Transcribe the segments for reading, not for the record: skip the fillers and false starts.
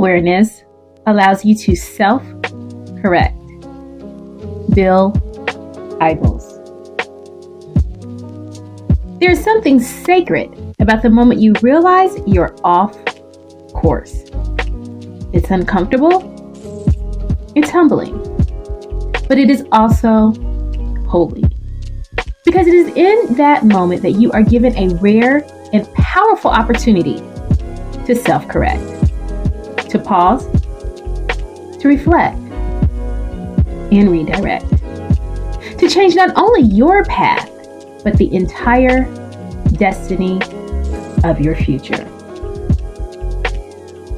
Self-awareness allows you to self-correct. Bill Hybels. There's something sacred about the moment you realize you're off course. It's uncomfortable, it's humbling, but it is also holy. Because it is in that moment that you are given a rare and powerful opportunity to self-correct, to pause, to reflect, and redirect. To change not only your path, but the entire destiny of your future.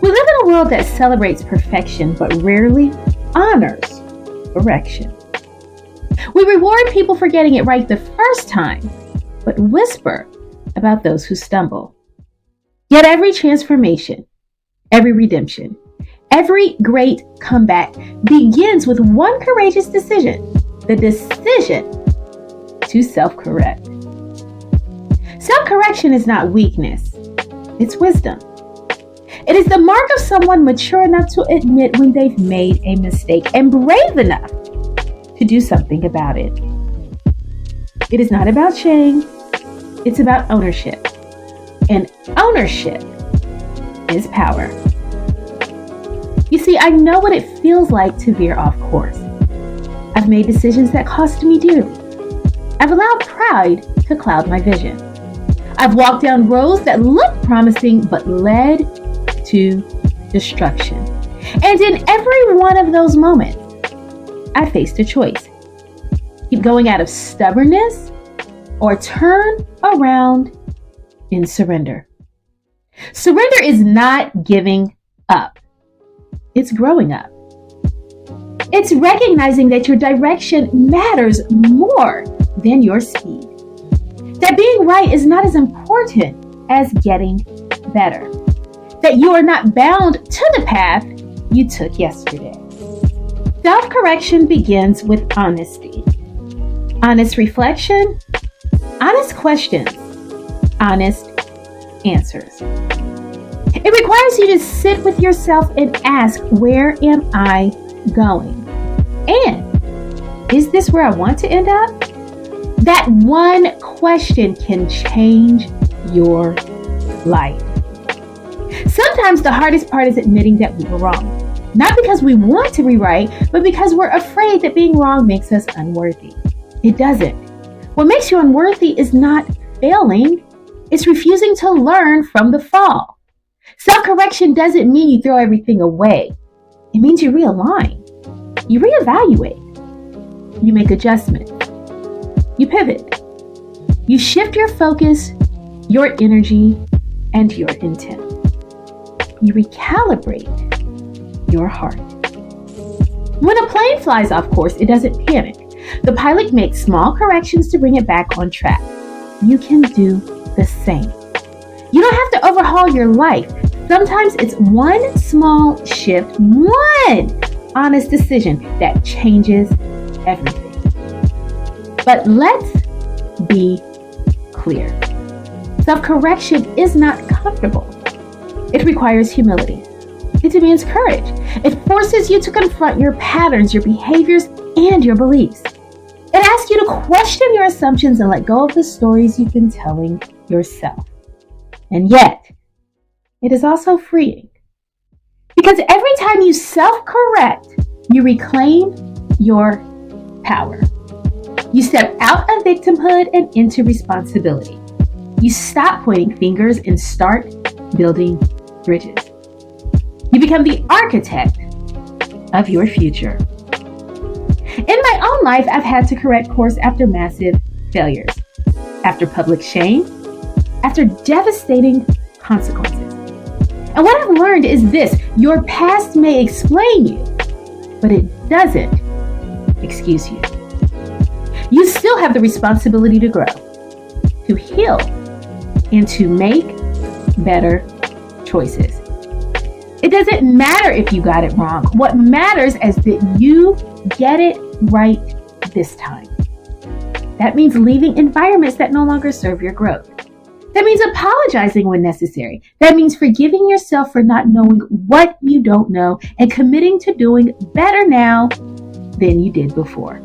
We live in a world that celebrates perfection, but rarely honors correction. We reward people for getting it right the first time, but whisper about those who stumble. Yet every transformation, every redemption, every great comeback begins with one courageous decision, the decision to self-correct. Self-correction is not weakness, it's wisdom. It is the mark of someone mature enough to admit when they've made a mistake and brave enough to do something about it. It is not about shame, it's about ownership. And ownership is power. You see, I know what it feels like to veer off course. I've made decisions that cost me dearly. I've allowed pride to cloud my vision. I've walked down roads that looked promising but led to destruction. And in every one of those moments, I faced a choice. Keep going out of stubbornness or turn around in surrender. Surrender is not giving up. It's growing up. It's recognizing that your direction matters more than your speed. That being right is not as important as getting better. That you are not bound to the path you took yesterday. Self-correction begins with honesty. Honest reflection, honest questions, honest answers. It requires you to sit with yourself and ask, where am I going? And is this where I want to end up? That one question can change your life. Sometimes the hardest part is admitting that we were wrong. Not because we want to rewrite, but because we're afraid that being wrong makes us unworthy. It doesn't. What makes you unworthy is not failing. It's refusing to learn from the fall. Self-correction doesn't mean you throw everything away. It means you realign. You reevaluate. You make adjustments. You pivot. You shift your focus, your energy, and your intent. You recalibrate your heart. When a plane flies off course, it doesn't panic. The pilot makes small corrections to bring it back on track. You can do the same. You don't have to overhaul your life. Sometimes it's one small shift, one honest decision that changes everything. But let's be clear. Self-correction is not comfortable. It requires humility. It demands courage. It forces you to confront your patterns, your behaviors, and your beliefs. It asks you to question your assumptions and let go of the stories you've been telling yourself. And yet, it is also freeing. Because every time you self-correct, you reclaim your power. You step out of victimhood and into responsibility. You stop pointing fingers and start building bridges. You become the architect of your future. In my own life, I've had to correct course after massive failures, after public shame, after devastating consequences. And what I've learned is this: your past may explain you, but it doesn't excuse you. You still have the responsibility to grow, to heal, and to make better choices. It doesn't matter if you got it wrong. What matters is that you get it right this time. That means leaving environments that no longer serve your growth. That means apologizing when necessary. That means forgiving yourself for not knowing what you don't know and committing to doing better now than you did before.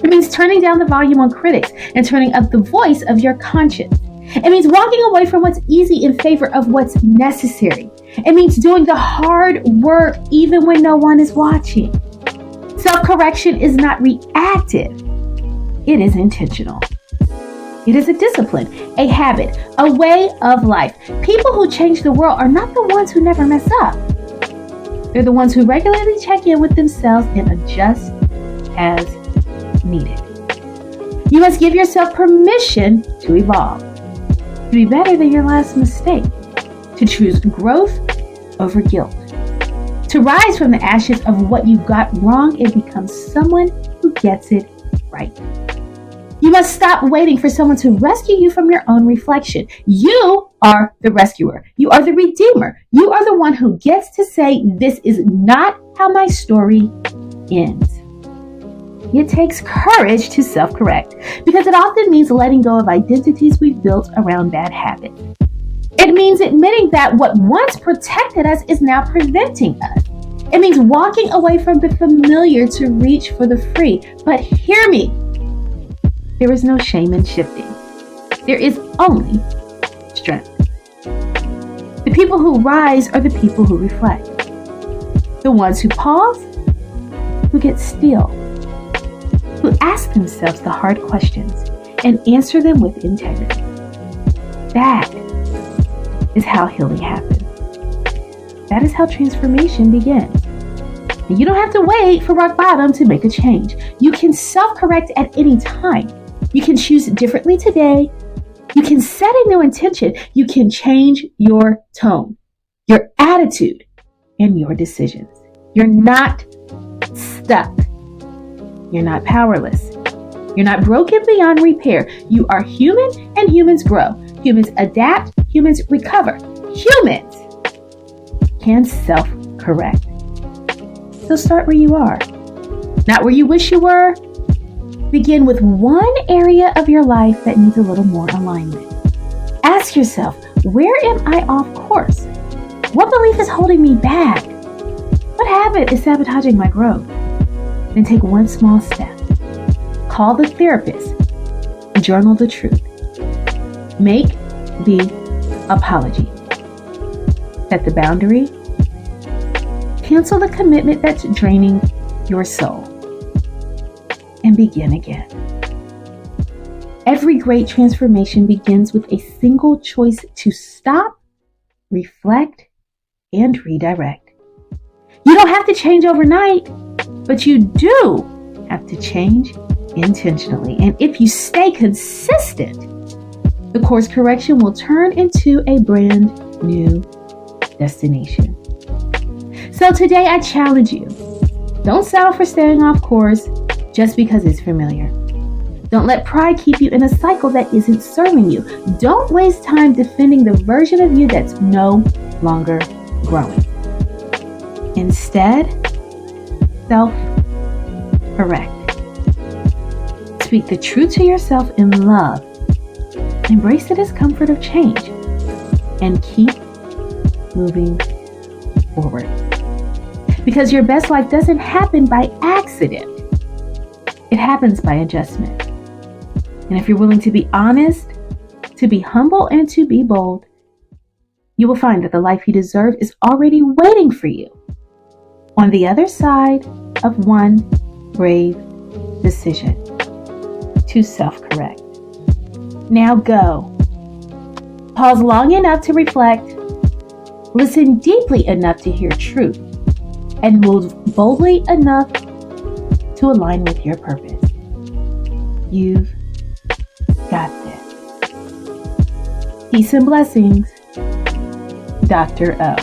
It means turning down the volume on critics and turning up the voice of your conscience. It means walking away from what's easy in favor of what's necessary. It means doing the hard work even when no one is watching. Self-correction is not reactive. It is intentional. It is a discipline, a habit, a way of life. People who change the world are not the ones who never mess up. They're the ones who regularly check in with themselves and adjust as needed. You must give yourself permission to evolve, to be better than your last mistake, to choose growth over guilt, to rise from the ashes of what you got wrong and become someone who gets it right. You must stop waiting for someone to rescue you from your own reflection. You are the rescuer. You are the redeemer. You are the one who gets to say, this is not how my story ends. It takes courage to self-correct because it often means letting go of identities we've built around bad habits. It means admitting that what once protected us is now preventing us. It means walking away from the familiar to reach for the free. But hear me, there is no shame in shifting. There is only strength. The people who rise are the people who reflect. The ones who pause, who get still, who ask themselves the hard questions and answer them with integrity. That is how healing happens. That is how transformation begins. And you don't have to wait for rock bottom to make a change. You can self-correct at any time. You can choose differently today. You can set a new intention. You can change your tone, your attitude, and your decisions. You're not stuck. You're not powerless. You're not broken beyond repair. You are human and humans grow. Humans adapt. Humans recover. Humans can self-correct. So start where you are, not where you wish you were. Begin with one area of your life that needs a little more alignment. Ask yourself, where am I off course? What belief is holding me back? What habit is sabotaging my growth? Then take one small step. Call the therapist. Journal the truth. Make the apology. Set the boundary. Cancel the commitment that's draining your soul. And begin again. Every great transformation begins with a single choice to stop, reflect, and redirect. You don't have to change overnight, but you do have to change intentionally. And if you stay consistent, the course correction will turn into a brand new destination. So today I challenge you, don't settle for staying off course just because it's familiar. Don't let pride keep you in a cycle that isn't serving you. Don't waste time defending the version of you that's no longer growing. Instead, self-correct. Speak the truth to yourself in love. Embrace the discomfort of change and keep moving forward. Because your best life doesn't happen by accident. It happens by adjustment. And if you're willing to be honest, to be humble, and to be bold, you will find that the life you deserve is already waiting for you on the other side of one brave decision to self-correct. Now go. Pause long enough to reflect, listen deeply enough to hear truth, and move boldly enough to align with your purpose. You've got this. Peace and blessings, Dr. O.